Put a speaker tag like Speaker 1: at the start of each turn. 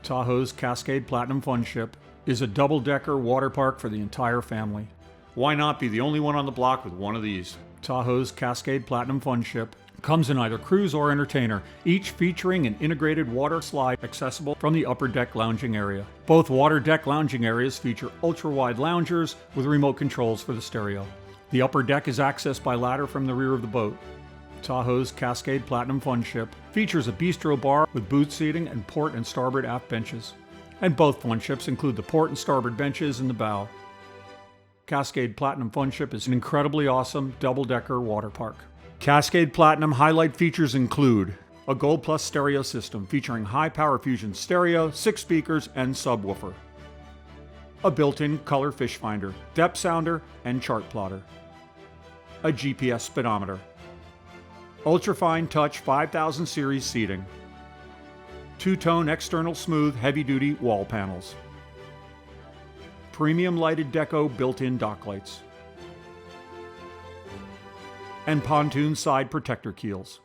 Speaker 1: Tahoe's Cascade Platinum Funship is a double-decker water park for the entire family. Why not be the only one on the block with one of these? Tahoe's Cascade Platinum Funship comes in either cruise or entertainer, each featuring an integrated water slide accessible from the upper deck lounging area. Both water deck lounging areas feature ultra-wide loungers with remote controls for the stereo. The upper deck is accessed by ladder from the rear of the boat. Tahoe's Cascade Platinum Funship features a bistro bar with booth seating and port and starboard aft benches. And both Funships include the port and starboard benches in the bow. Cascade Platinum Funship is an incredibly awesome double-decker water park. Cascade Platinum highlight features include a Gold Plus stereo system featuring high-power fusion stereo, 6 speakers, and subwoofer. A built-in color fish finder, depth sounder, and chart plotter. A GPS speedometer. Ultrafine touch 5000 series seating. Two-tone external smooth heavy-duty wall panels. Premium lighted deco built-in dock lights. And pontoon side protector keels.